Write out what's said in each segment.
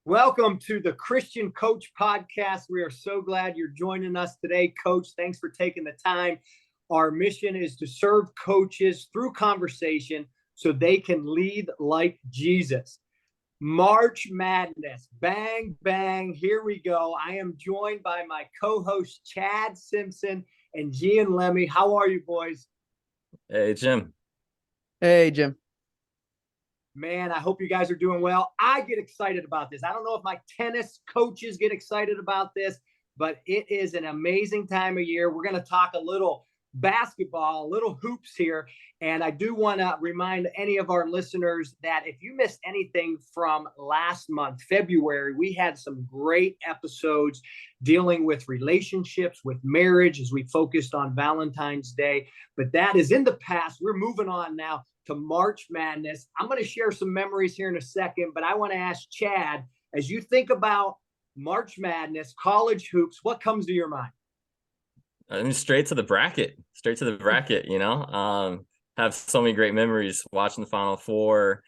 Welcome to the Christian Coach Podcast. We are so glad you're joining us today, Coach. Thanks for taking the time. Our mission is to serve coaches through conversation so they can lead like Jesus. March Madness, bang, bang, here we go. I am joined by my co-host, Chad Simpson and Gian. How are you, boys? Hey, Jim. Hey, Jim. Man, I hope you guys are doing well. I get excited about this. I don't know if my tennis coaches get excited about this, but it is an amazing time of year. We're going to talk a little basketball, a little hoops here. And I do want to remind any of our listeners that if you missed anything from last month, February, we had some great episodes dealing with relationships, with marriage, as we focused on Valentine's Day. But that is in the past. We're moving on now to March Madness. I'm going to share some memories here in a second, but I want to ask Chad, as you think about March Madness, college hoops, what comes to your mind? I mean, straight to the bracket, have so many great memories watching the Final Four,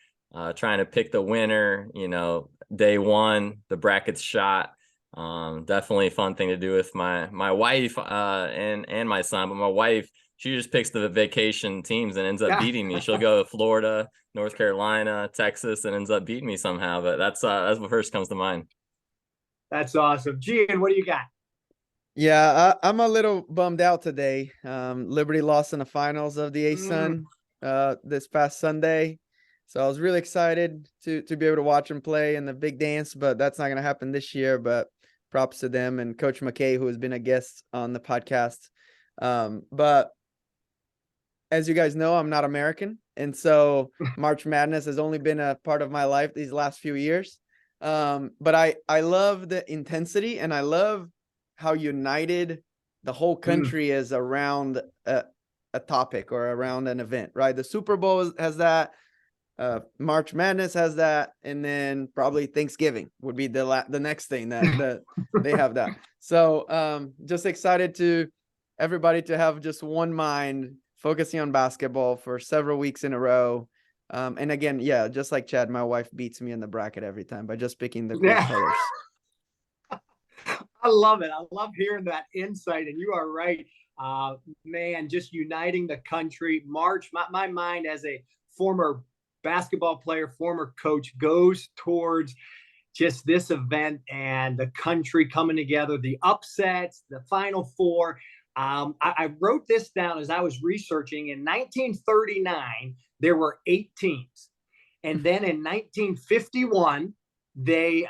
trying to pick the winner, day one, the bracket's shot. Definitely a fun thing to do with my wife and my son, but my wife, she just picks the vacation teams and ends up beating me. She'll go to Florida, North Carolina, Texas, and ends up beating me somehow. But that's what first comes to mind. That's awesome. Gian, what do you got? Yeah, I'm a little bummed out today. Liberty lost in the finals of the ASUN this past Sunday. So I was really excited to be able to watch them play in the big dance, but that's not going to happen this year. But props to them and Coach McKay, who has been a guest on the podcast. But as you guys know, I'm not American. And so March Madness has only been a part of my life these last few years. But I love the intensity, and I love how united the whole country is around a topic or around an event, right? The Super Bowl has that, March Madness has that, and then probably Thanksgiving would be the next thing that they have that. So just excited to everybody to have just one mind focusing on basketball for several weeks in a row. And again, yeah, just like Chad, my wife beats me in the bracket every time by just picking the cool colors. I love it. I love hearing that insight. And you are right. Man, just uniting the country. March, my mind as a former basketball player, former coach, goes towards just this event and the country coming together, the upsets, the Final Four. I wrote this down as I was researching. In 1939, there were 8 teams. And then in 1951, they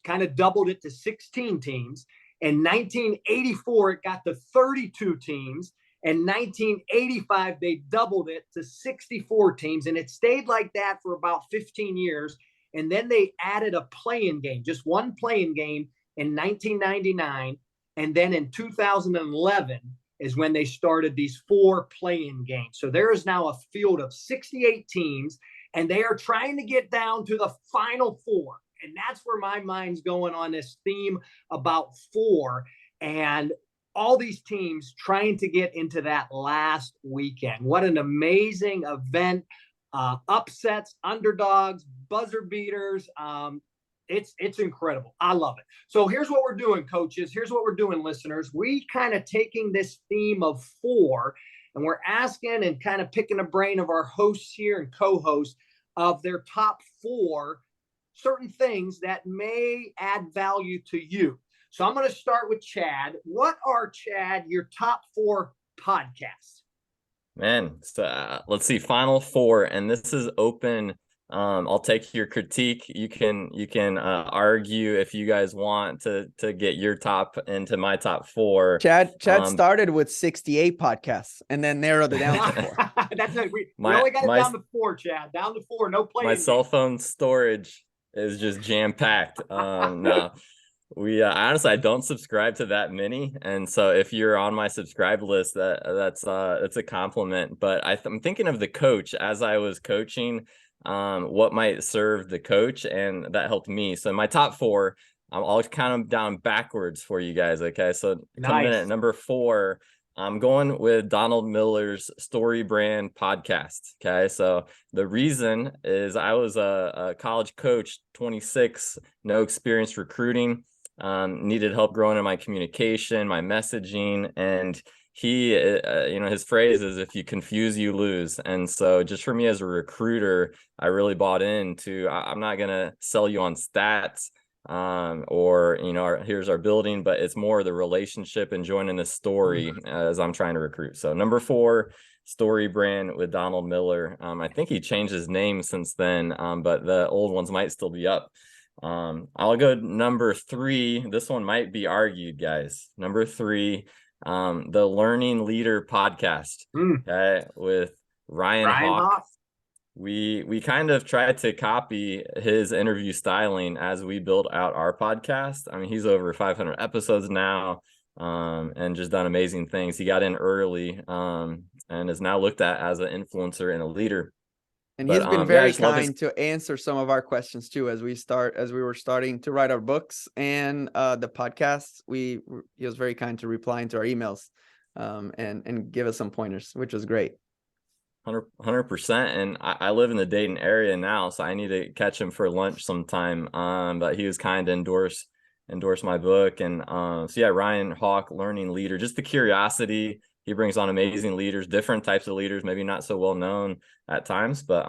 kind of doubled it to 16 teams. In 1984, it got to 32 teams. In 1985, they doubled it to 64 teams. And it stayed like that for about 15 years. And then they added a play-in game, just one play-in game in 1999. And then in 2011 is when they started these 4 play-in games. So there is now a field of 68 teams, and they are trying to get down to the Final Four. And that's where my mind's going on this theme about 4 and all these teams trying to get into that last weekend. What an amazing event. Upsets, underdogs, buzzer beaters. It's incredible. I love it. So here's what we're doing, coaches. Here's what we're doing, listeners. We kind of taking this theme of 4, and we're asking and kind of picking the brain of our hosts here and co-hosts of their top 4 certain things that may add value to you. So I'm going to start with Chad. What are, Chad, your top 4 podcasts? Man, so, let's see, Final Four, and this is open. I'll take your critique. You can argue if you guys want to get your top into my top 4. Chad started with 68 podcasts and then narrowed it down to 4. That's it. We only got it down to 4, Chad. Down to 4. No play. My cell phone storage is just jam packed. No, we honestly, I don't subscribe to that many, and so if you're on my subscribe list, that's a compliment. But I'm thinking of the coach as I was coaching. What might serve the coach, and that helped me. So my top 4, I'll count them down backwards for you guys. Okay, so coming in at number 4, I'm going with Donald Miller's Story Brand podcast. Okay. So the reason is I was a college coach, 26, no experience recruiting, needed help growing in my communication, my messaging. And he, his phrase is, if you confuse, you lose. And so just for me as a recruiter, I really bought into, I'm not going to sell you on stats, or here's our building, but it's more the relationship and joining the story as I'm trying to recruit. So number 4, Story Brand with Donald Miller. I think he changed his name since then, but the old ones might still be up. I'll go number 3. This one might be argued, guys. Number 3, the Learning Leader podcast, okay, with Ryan Hawk. We kind of tried to copy his interview styling as we built out our podcast. I mean, he's over 500 episodes now, and just done amazing things. He got in early, and is now looked at as an influencer and a leader. And he's been very kind to answer some of our questions too, as we were starting to write our books and the podcasts. He was very kind to replying to our emails, and give us some pointers, which was great. 100%. And I live in the Dayton area now, so I need to catch him for lunch sometime. But he was kind to endorse my book. And so yeah, Ryan Hawk, Learning Leader, just the curiosity. He brings on amazing leaders, different types of leaders, maybe not so well known at times, but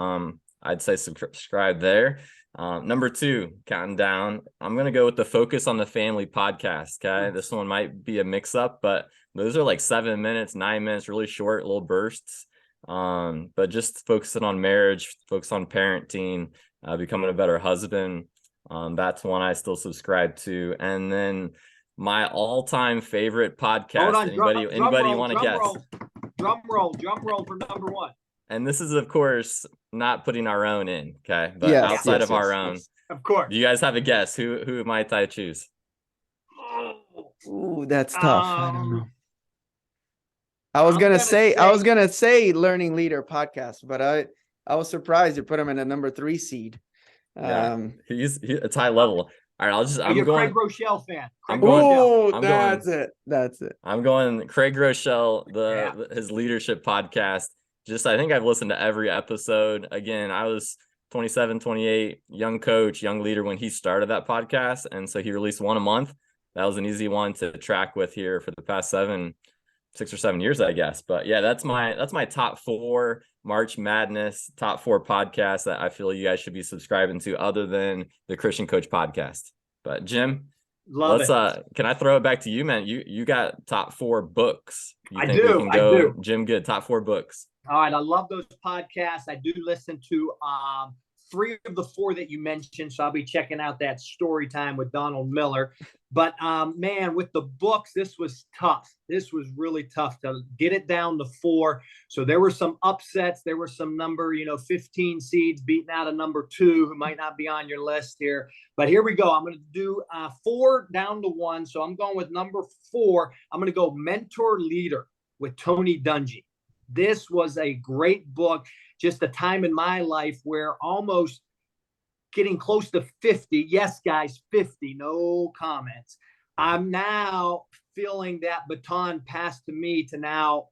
I'd say subscribe there. Number 2, counting down, I'm going to go with the Focus on the Family podcast. Okay. This one might be a mix up, but those are like 7 minutes, 9 minutes, really short little bursts. But just focusing on marriage, focus on parenting, becoming a better husband. That's one I still subscribe to. And then my all-time favorite podcast. Anybody want to guess? Drum roll for number 1. And this is, of course, not putting our own in, okay? But outside of our own. Of course. Do you guys have a guess? Who might I choose? Ooh, that's tough. I don't know. I was gonna say Learning Leader podcast, but I was surprised you put him in a number 3 seed. It's high level. All right, I'm going Craig Rochelle fan. That's it. I'm going Craig Rochelle, his leadership podcast. I think I've listened to every episode. Again, I was 27, 28, young coach, young leader when he started that podcast. And so he released one a month. That was an easy one to track with here for the past 6 or 7 years, I guess. But yeah, that's my top 4 March Madness, top 4 podcasts that I feel you guys should be subscribing to, other than the Christian Coach podcast. But Jim, can I throw it back to you, man? You got top 4 books. I do. Jim, good. Top 4 books. All right. I love those podcasts. I do listen to 3 of the 4 that you mentioned. So I'll be checking out that Story Time with Donald Miller. But man, with the books, this was tough. This was really tough to get it down to 4. So there were some upsets. There were some number, 15 seeds beating out a number 2 who might not be on your list here. But here we go. I'm going to do 4 down to 1. So I'm going with number 4. I'm going to go Mentor Leader with Tony Dungy. This was a great book. Just a time in my life where almost getting close to 50. Yes, guys, 50, no comments. I'm now feeling that baton passed to me to now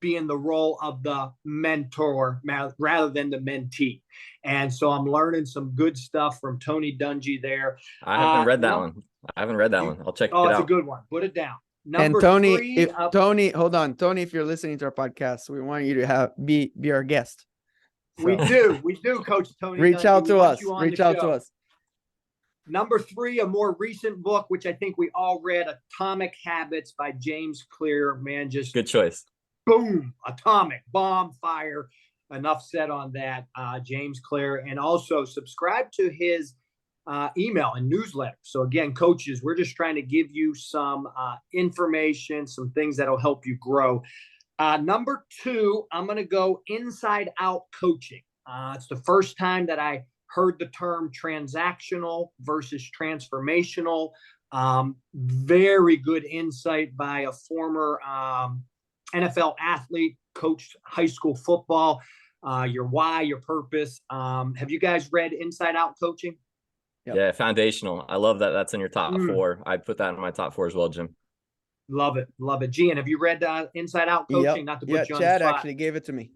be in the role of the mentor rather than the mentee. And so I'm learning some good stuff from Tony Dungy there. I haven't read that one. I'll check it out. Oh, it's a good one. Put it down. Number 3, Tony, hold on. Tony, if you're listening to our podcast, we want you to be our guest. So. We do, Coach Tony. Reach out to us. Number 3, a more recent book, which I think we all read, Atomic Habits by James Clear. Man, just good choice. Boom, atomic, bomb, fire. Enough said on that, James Clear. And also subscribe to his email and newsletter. So again, coaches, we're just trying to give you some information, some things that'll help you grow. Number 2, I'm going to go Inside Out Coaching. It's the first time that I heard the term transactional versus transformational. Very good insight by a former NFL athlete, coached high school football. Your why, your purpose. Have you guys read Inside Out Coaching? Yep. Yeah, foundational. I love that. That's in your top 4. I'd put that in my top 4 as well, Jim. Love it. Love it. Gian, have you read Inside Out Coaching? Yep. Not to Yeah, put you on the Chad spot. actually gave it to me.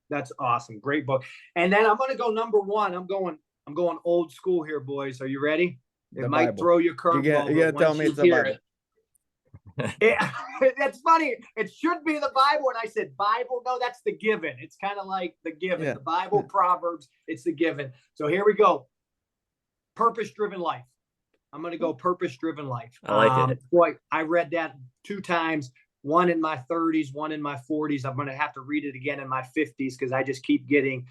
That's awesome. Great book. And then I'm going to go number one. I'm going old school here, boys. Are you ready? It The might Bible. throw you a You're curveball. gonna tell me it's the Bible. It's funny. It should be the Bible. And I said, Bible? No, that's the Given. It's kind of like the Given. Yeah. The Bible, Proverbs, it's the Given. So here we go. Purpose-driven life. I'm going to go purpose-driven life. I like it. Boy, I read that 2 times, one in my 30s, one in my 40s. I'm going to have to read it again in my 50s because I just keep getting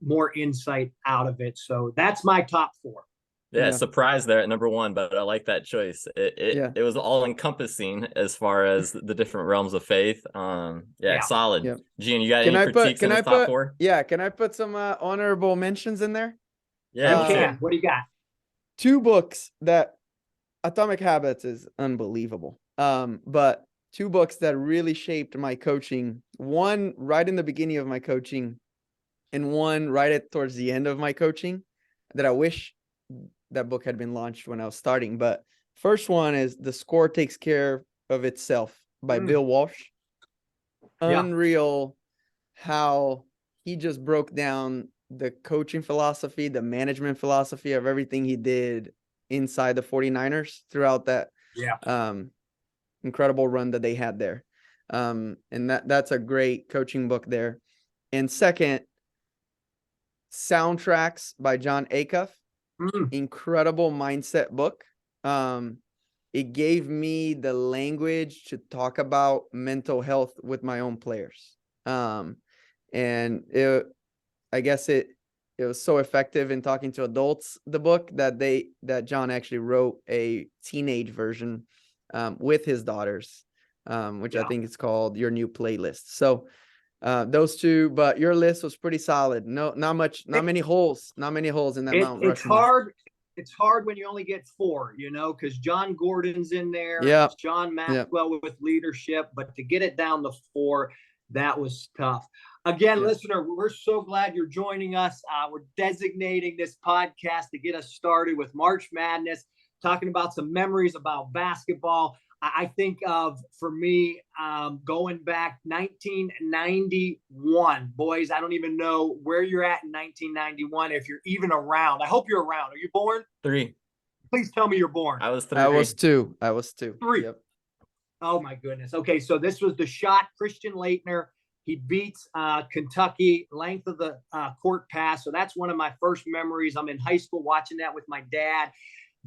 more insight out of it. So that's my top 4. Yeah, surprise there at number 1, but I like that choice. It was all encompassing as far as the different realms of faith. Solid. Yeah. Gian, you got any critiques in this top 4? Yeah, can I put some honorable mentions in there? Yeah, What do you got? 2 books that Atomic Habits is unbelievable. But 2 books that really shaped my coaching. One right in the beginning of my coaching, and one right towards the end of my coaching that I wish that book had been launched when I was starting. But first one is The Score Takes Care of Itself by Bill Walsh. Unreal how he just broke down the coaching philosophy, the management philosophy of everything he did inside the 49ers throughout that incredible run that they had there. And that's a great coaching book there. And second, Soundtracks by John Acuff. Incredible mindset book. It gave me the language to talk about mental health with my own players. And I guess it was so effective in talking to adults, the book, that John actually wrote a teenage version with his daughters, which I think is called Your New Playlist. So those 2, but your list was pretty solid. Not many holes in that Mount Rushmore. It's hard when you only get 4, because John Gordon's in there. Yeah. John Maxwell with leadership, but to get it down to 4, that was tough. Again, listener, we're so glad you're joining us. We're designating this podcast to get us started with March Madness, talking about some memories about basketball. I think of, for me, going back 1991. Boys, I don't even know where you're at in 1991, if you're even around. I hope you're around. Are you born? 3. Please tell me you're born. I was 3. I was 2. 3. Yep. Oh, my goodness. Okay, so this was the shot. Christian Laettner. He beats Kentucky, length of the court pass. So that's one of my first memories. I'm in high school watching that with my dad.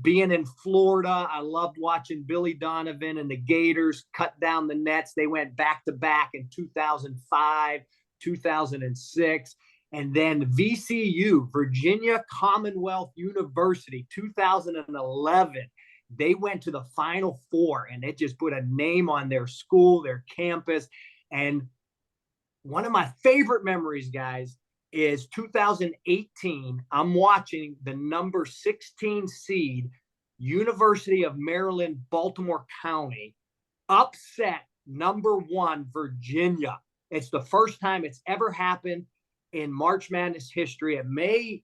Being in Florida, I loved watching Billy Donovan and the Gators cut down the nets. They went back-to-back in 2005, 2006. And then VCU, Virginia Commonwealth University, 2011. They went to the Final Four, and it just put a name on their school, their campus. And one of my favorite memories, guys, is 2018. I'm watching the number 16 seed University of Maryland, Baltimore County, upset number 1 Virginia. It's the first time it's ever happened in March Madness history. It may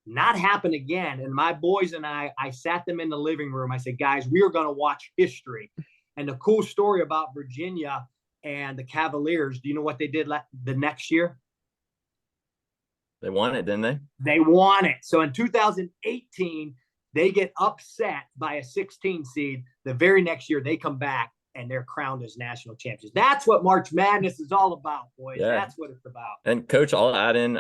not happen again. And my boys and I sat them in the living room. I said, guys, we are going to watch history. And the cool story about Virginia and the Cavaliers, do you know what they did the next year? They won it, didn't they? They won it. So in 2018, they get upset by a 16 seed. The very next year, they come back and they're crowned as national champions. That's what March Madness is all about, boys. Yeah. That's what it's about. And Coach, I'll add in,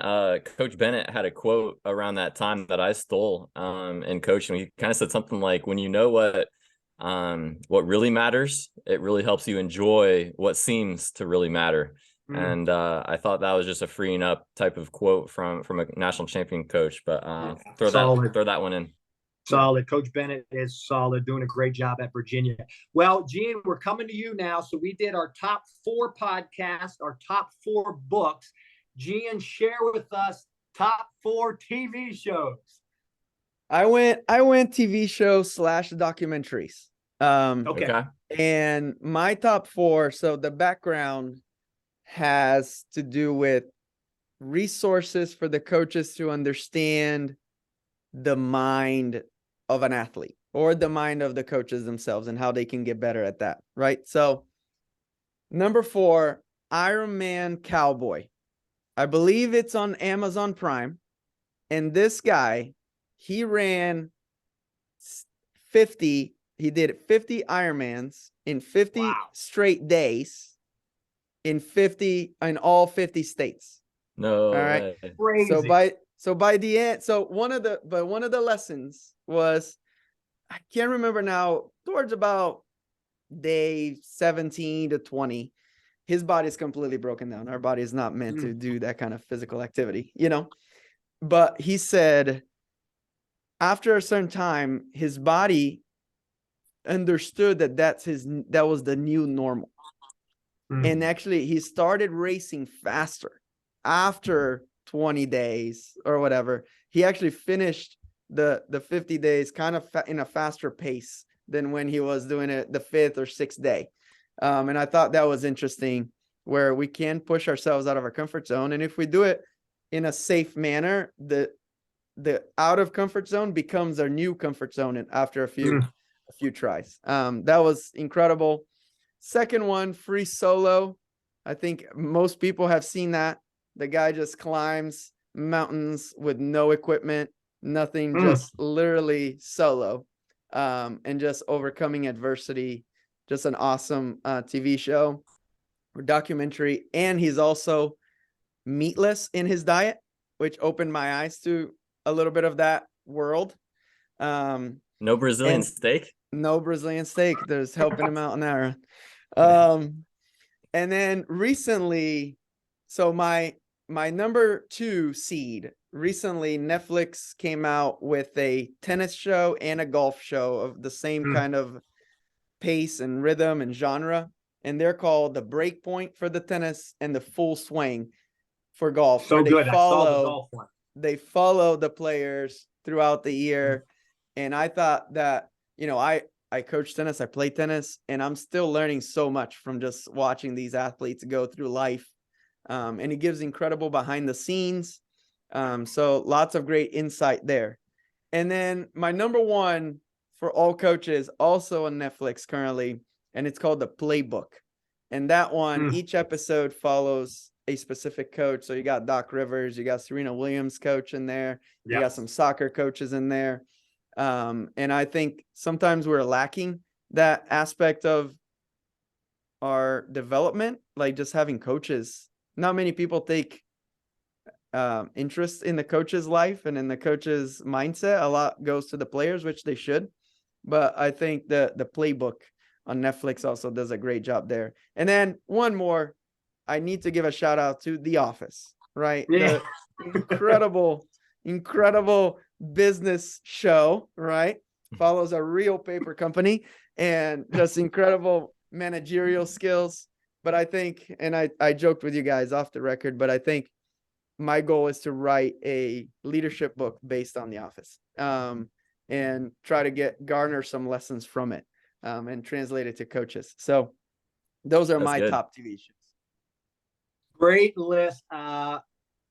Coach Bennett had a quote around that time that I stole in coaching. He kind of said something like, when you know what really matters, it really helps you enjoy what seems to really matter. And I thought that was just a freeing up type of quote from a national champion coach. But throw that one in. Solid. Coach Bennett is solid, doing a great job at Virginia. Well, Gian, we're coming to you now. So we did our top 4 podcasts, our top 4 books. Gian, share with us top 4 TV shows. I went TV shows / documentaries. Okay. And my top 4, so the background has to do with resources for the coaches to understand the mind of an athlete. or the mind of the coaches themselves and how they can get better at that, right? So number 4, Ironman Cowboy. I believe it's on Amazon Prime. And this guy, he ran 50, he did 50 Ironmans in 50 straight days in all 50 states. No All right. way. Crazy. So by the end, one of the lessons was, I can't remember now, towards about day 17 to 20, his body's completely broken down. Our body is not meant to do that kind of physical activity, But he said after a certain time, his body understood that was the new normal. And actually he started racing faster after 20 days or whatever. He actually finished the 50 days kind of in a faster pace than when he was doing it the 5th or 6th day. And I thought that was interesting, where we can push ourselves out of our comfort zone. And if we do it in a safe manner, the out of comfort zone becomes our new comfort zone after a few tries. That was incredible. Second one, free solo. I think most people have seen that. The guy just climbs mountains with no equipment, nothing, just literally solo, and just overcoming adversity. Just an awesome TV show or documentary. And he's also meatless in his diet, which opened my eyes to a little bit of that world. No Brazilian steak? No Brazilian steak. There's helping him out in that. And then recently, so my number 2 seed, recently Netflix came out with a tennis show and a golf show of the same kind of pace and rhythm and genre. And they're called The Breakpoint for the tennis and The Full Swing for golf. So good. I saw the golf one. They follow the players throughout the year. And I thought that, I coach tennis, I play tennis, and I'm still learning so much from just watching these athletes go through life. And it gives incredible behind the scenes. So lots of great insight there. And then my number 1 for all coaches, also on Netflix currently, and it's called The Playbook. And that one, each episode follows a specific coach. So you got Doc Rivers, you got Serena Williams coach in there, you got some soccer coaches in there. And I think sometimes we're lacking that aspect of our development, like just having coaches. Not many people take interest in the coach's life and in the coach's mindset. A lot goes to the players, which they should. But I think the Playbook on Netflix also does a great job there. And then one more, I need to give a shout out to The Office, right? Yeah. The incredible business show, right? Follows a real paper company and just incredible managerial skills. But I think, and I joked with you guys off the record, but I think my goal is to write a leadership book based on The Office, and try to garner some lessons from it, and translate it to coaches. So those are my top TV shows. Great list.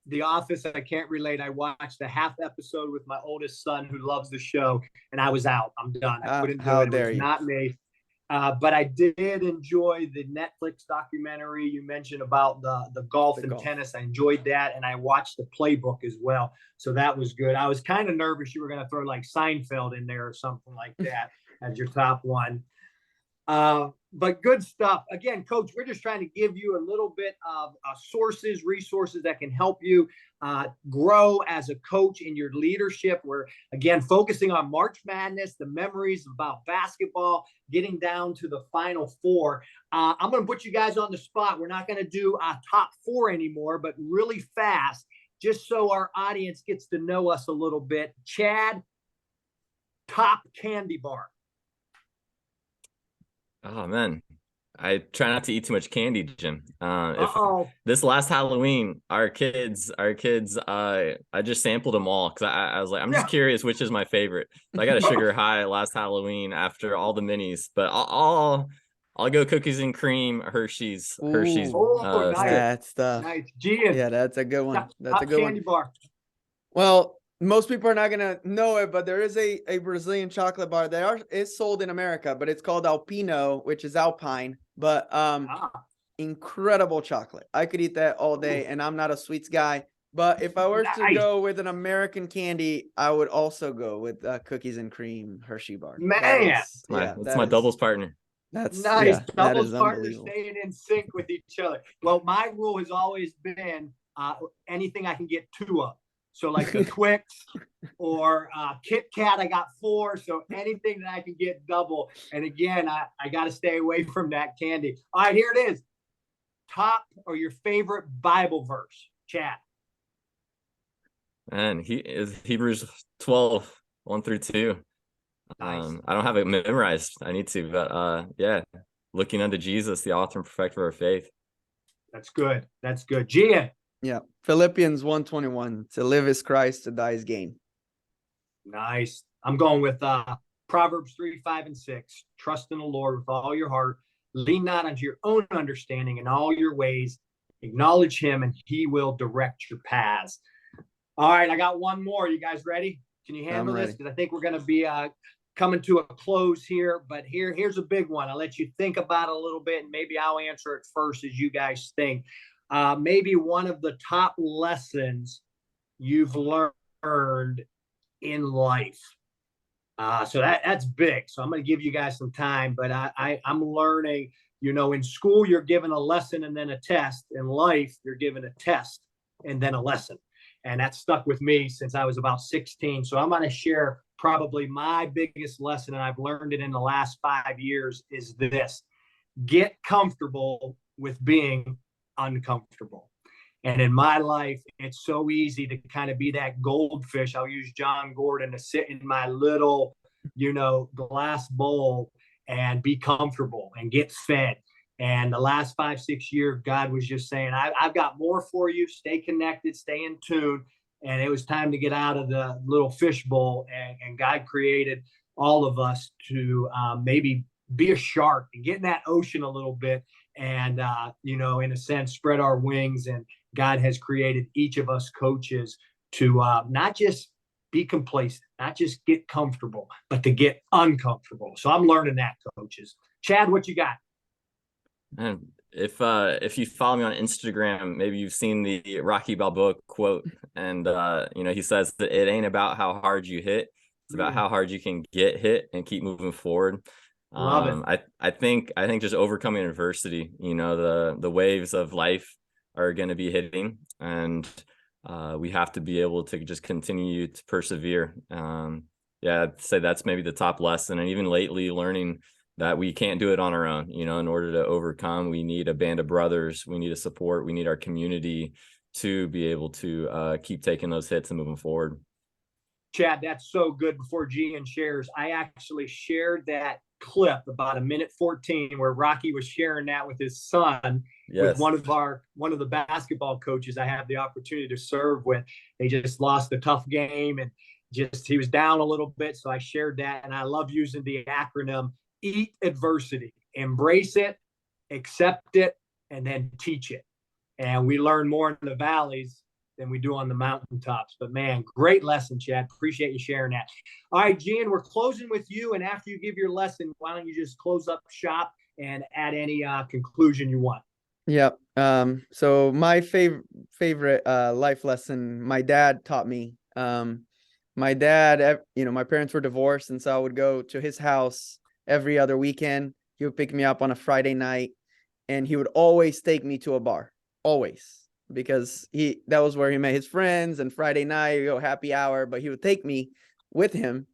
The Office, I can't relate. I watched a half episode with my oldest son who loves the show, and I was out. I'm done. I couldn't do it. It was not me. But I did enjoy the Netflix documentary you mentioned about the golf and tennis. I enjoyed that, and I watched the Playbook as well. So that was good. I was kind of nervous you were going to throw like Seinfeld in there or something like that as your top one. But good stuff. Again, Coach, we're just trying to give you a little bit of resources that can help you grow as a coach in your leadership. We're, again, focusing on March Madness, the memories about basketball, getting down to the Final Four. I'm going to put you guys on the spot. We're not going to do a top 4 anymore, but really fast, just so our audience gets to know us a little bit. Chad, top candy bar. Oh man, I try not to eat too much candy, Jim. If this last Halloween, our kids, I just sampled them all because I was like, I'm just curious which is my favorite. So I got a sugar high last Halloween after all the minis, but I'll go cookies and cream, Hershey's. Nice. That stuff. Nice. Gian. Yeah, that's a good one. That's top a good candy one. bar. Well, most people are not gonna know it, but there is a Brazilian chocolate bar that is sold in America, but it's called Alpino, which is Alpine. But incredible chocolate. I could eat that all day, and I'm not a sweets guy. But if I were to Nice. go with an American candy, I would also go with cookies and cream Hershey bar. Man, That's my doubles partner. That's nice. that Doubles is partners unbelievable. staying in sync with each other. Well, my rule has always been anything I can get 2 of. So like the Twix or Kit Kat, I got 4. So anything that I can get double. And again, I got to stay away from that candy. All right, here it is. Top or your favorite Bible verse, Chad. And he is Hebrews 12, 1-2. Nice. I don't have it memorized. I need to, but yeah, looking unto Jesus, the author and perfecter of our faith. That's good. That's good. Gian. Yeah. Philippians 1:21. To live is Christ, to die is gain. Nice. I'm going with Proverbs 3, 5, and 6. Trust in the Lord with all your heart. Lean not unto your own understanding in all your ways. Acknowledge him, and he will direct your paths. All right, I got one more. You guys ready? Can you handle this? Because I think we're going to be coming to a close here. But here's a big one. I'll let you think about it a little bit, and maybe I'll answer it first as you guys think. Maybe one of the top lessons you've learned in life. So that's big. So I'm going to give you guys some time, but I'm learning, in school, you're given a lesson and then a test. In life, you're given a test and then a lesson. And that stuck with me since I was about 16. So I'm going to share probably my biggest lesson, and I've learned it in the last 5 years, is this: get comfortable with being uncomfortable. And in my life, it's so easy to kind of be that goldfish. I'll use John Gordon to sit in my little, glass bowl and be comfortable and get fed. And the last 5, 6 years, God was just saying, I've got more for you. Stay connected, stay in tune. And it was time to get out of the little fish bowl. And God created all of us to maybe be a shark and get in that ocean a little bit. And, in a sense, spread our wings. And God has created each of us coaches to not just be complacent, not just get comfortable, but to get uncomfortable. So I'm learning that, coaches. Chad, what you got? And if you follow me on Instagram, maybe you've seen the Rocky Balboa quote. And, he says that it ain't about how hard you hit. It's about how hard you can get hit and keep moving forward. Love it. I think just overcoming adversity, the waves of life are going to be hitting, and we have to be able to just continue to persevere. I'd say that's maybe the top lesson. And even lately, learning that we can't do it on our own. In order to overcome, we need a band of brothers, we need a support, we need our community to be able to keep taking those hits and moving forward. Chad, that's so good. Before Gian shares, I actually shared that clip about 1:14 where Rocky was sharing that with his son. Yes. With one of the basketball coaches I have the opportunity to serve with. They just lost a tough game, and he was down a little bit. So I shared that, and I love using the acronym EAT adversity. Embrace it, accept it, and then teach it. And we learn more in the valleys than we do on the mountaintops. But man, great lesson, Chad. Appreciate you sharing that. All right, Gian, we're closing with you. And after you give your lesson, why don't you just close up shop and add any conclusion you want? Yep. So my favorite life lesson my dad taught me. My dad, my parents were divorced, and so I would go to his house every other weekend. He would pick me up on a Friday night, and he would always take me to a bar. Always. Because that was where he met his friends, and Friday night you go happy hour, but he would take me with him.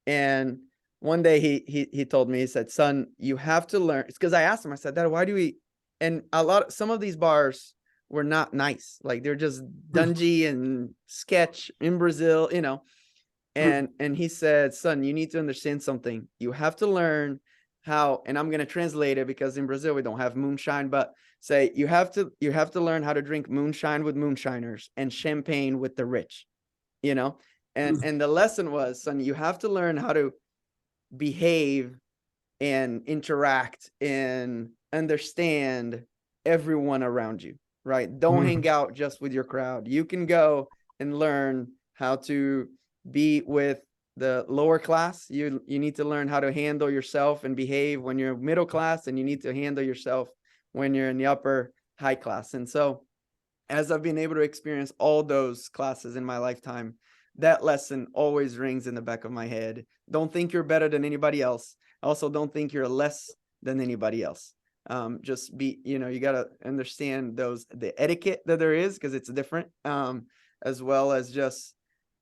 And one day he told me, he said, "Son, you have to learn." It's because I asked him, I said, "Dad, why do we?" And some of these bars were not nice. Like they're just dungy and sketch in Brazil, And he said, "Son, you need to understand something. You have to learn how," and I'm going to translate it because in Brazil we don't have moonshine, but say you have to learn how to drink moonshine with moonshiners and champagne with the rich, and the lesson was, son, you have to learn how to behave and interact and understand everyone around you, right? Don't hang out just with your crowd. You can go and learn how to be with the lower class. You need to learn how to handle yourself and behave when you're middle class, and you need to handle yourself when you're in the upper high class. And so as I've been able to experience all those classes in my lifetime, that lesson always rings in the back of my head. Don't think you're better than anybody else. Also, don't think you're less than anybody else. Just be, you got to understand the etiquette that there is, because it's different, as well as just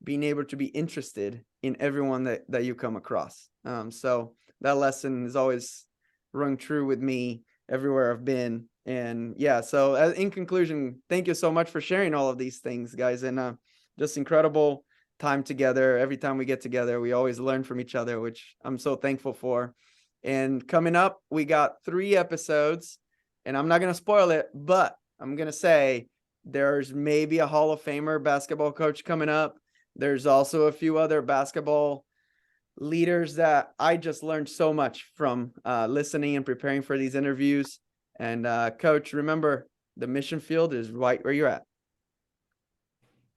being able to be interested in everyone that you come across. So that lesson has always rung true with me everywhere I've been. And yeah, so in conclusion, thank you so much for sharing all of these things, guys. And just incredible time together. Every time we get together, we always learn from each other, which I'm so thankful for. And coming up, we got 3 episodes, and I'm not going to spoil it, but I'm going to say there's maybe a Hall of Famer basketball coach coming up. There's also a few other basketball leaders that I just learned so much from listening and preparing for these interviews. And Coach, remember, the mission field is right where you're at.